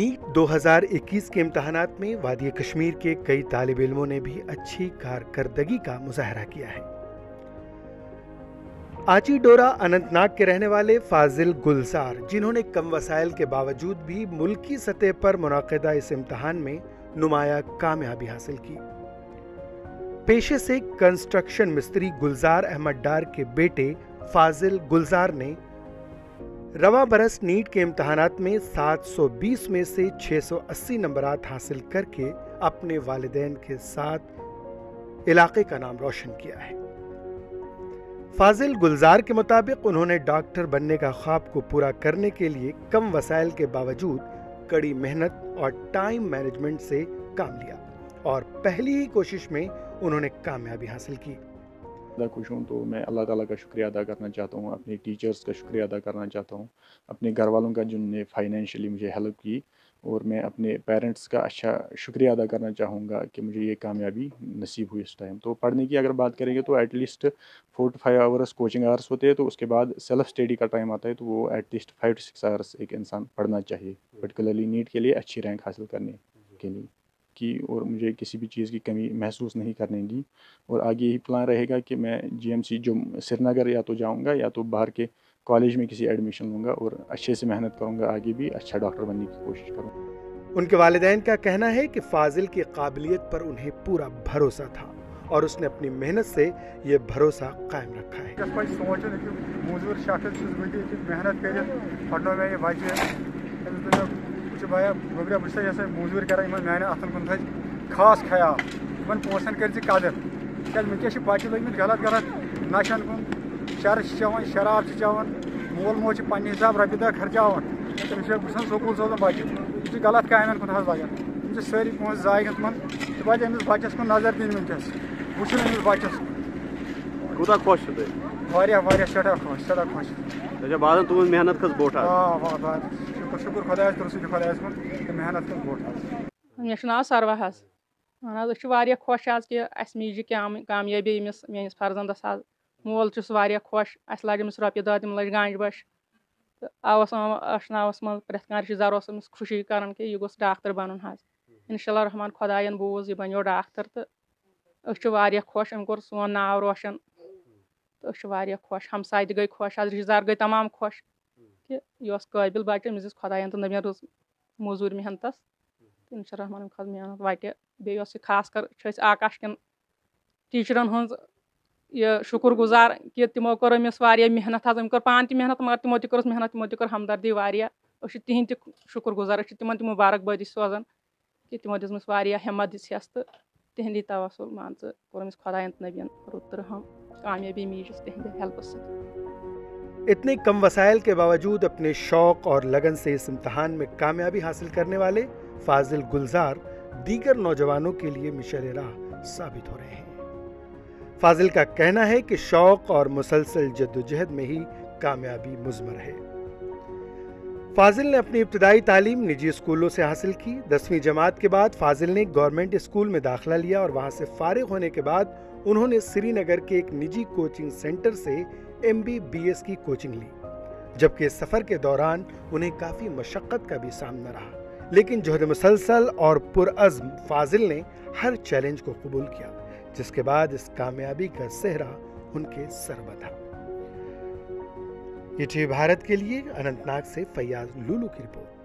NEET 2021 के इम्तहानात में वादी कश्मीर के कई तालिब इल्मों ने भी अच्छी कारकर्दगी का मुजाहरा किया है। आची डोरा अनंतनाग के रहने वाले फाजिल गुलजार, जिन्होंने कम वसाइल के बावजूद भी मुल्की सतह पर मुनाकिदा इस इम्तहान में नुमाया कामयाबी हासिल की। पेशे से कंस्ट्रक्शन मिस्त्री गुलजार अहमद डार के बेटे फाजिल गुलजार ने रवा बरस नीट के इम्तहानात में 720 में से 680 नंबरात हासिल करके अपने वालिदैन के साथ इलाके का नाम रोशन किया है। फाजिल गुलजार के मुताबिक उन्होंने डॉक्टर बनने का ख्वाब को पूरा करने के लिए कम वसाइल के बावजूद कड़ी मेहनत और टाइम मैनेजमेंट से काम लिया और पहली ही कोशिश में उन्होंने कामयाबी हासिल की। खुश हूँ तो मैं अल्लाह ताला का शुक्रिया अदा करना चाहता हूँ, अपने टीचर्स का शुक्रिया अदा करना चाहता हूँ, अपने घर वालों का जिन्होंने फाइनेंशियली मुझे हेल्प की, और मैं अपने पेरेंट्स का अच्छा शुक्रिया अदा करना चाहूँगा कि मुझे ये कामयाबी नसीब हुई इस टाइम। तो पढ़ने की अगर बात करेंगे तो at least 4 to 5 hours coaching hours होते हैं, तो उसके बाद सेल्फ स्टडी का टाइम आता है, तो वो एटलीस्ट 5 to 6 आवर्स एक इंसान पढ़ना चाहिए, पर्टिकुलरली नीट के लिए अच्छी रैंक हासिल करने के लिए की। और मुझे किसी भी चीज़ की कमी महसूस नहीं करने दी, और आगे यही प्लान रहेगा कि मैं GMC जो श्रीनगर या तो जाऊंगा या तो बाहर के कॉलेज में किसी एडमिशन लूँगा और अच्छे से मेहनत करूँगा, आगे भी अच्छा डॉक्टर बनने की कोशिश करूँगा। उनके वालिदैन का कहना है कि फाजिल की काबिलियत पर उन्हें पूरा भरोसा था और उसने अपनी मेहनत से ये भरोसा कायम रखा है। मजूर कर मेहनत अतन कुन थ खास ख्याल इन पोसन कर कदर क्या वनस बच्चे लगे गलत गलत नशन कुन शर चवान शराब चवान मोल मोज पे हिसाब रपी दह खर्चान तमिस बसान स्कूल सोजान बच्चे गलत कामन कुन लगे सारी पोस जाय तुम पे अमिस बच्चस कुन नजर दिन वनकस वो अमिस बच्चस कूता खुश सड़ा खुश बाद तुम मेहनत खस बोट शुक्र खुदायस खुदायस कुन मेहनत खस बोट। मे नाव सरवा हज अह खुश आज कि अस मीज कामयाबी अमिस मेस फर्जंदस आज मोल खुश अस लज अमिस रपी दह तम लज गांज बश तो आवस अशनावस मज प्रेथ कह रिश्तेदार अमिस खुशी कर कि यह गोस डॉक्टर बनन हज। इंशाल्लाह रहमान खुदायन बोज यह बनो डॉक्टर तो खुश अम कोर सोन नाव रोशन तो खुश हमसाय गई खुश आज रिश्तेदार गई तमाम खुश कि यह काबिल बच्चे अमिस खुदायन तो नबी रोज मजूर मेहनतस तो इंशाल्लाह रहमान खज मेहनत वटे बे खास कर आकाश कन टीचरन हज यह शुक्र गुजार कि तमो कर अमिस मेहनत अम कर पान ती मेहनत मगर तमो तक मेहनत तमो तक हमदर्दी तिहद शुक्र गुजार तिमन ती मुबारकबादी सोजान कि तमो दिस हिम्मत दिस तो तिहंदी तवसल मान कोरमिस खुदायन नबियन रुत रहम कामयाबी मीज तिहंद हेल्प से। इतने कम वसाइल के बावजूद अपने शौक और लगन से इस इम्तहान में कामयाबी हासिल करने वाले फाजिल गुलजार दीगर नौजवानों के लिए मिशल राह साबित हो रहे हैं। फाजिल का कहना है कि शौक और मुसलसल जद्दोजहद में ही कामयाबी मुज़मर है। फाजिल ने अपनी इब्तदाई तालीम निजी स्कूलों से हासिल की। 10वीं जमात के बाद फाजिल ने गवर्नमेंट स्कूल में दाखिला लिया और वहां से फारिग होने के बाद उन्होंने श्रीनगर के एक निजी कोचिंग सेंटर से MBBS की कोचिंग ली, जबकि इस सफर के दौरान उन्हें काफी मशक्कत का भी सामना रहा, लेकिन जुहद मुसलसल और पुरअज़्म फाजिल ने हर चैलेंज को कबूल किया, जिसके बाद इस कामयाबी का सेहरा उनके सर बंधा। ये भारत के लिए अनंतनाग से फैयाज लुलू की रिपोर्ट।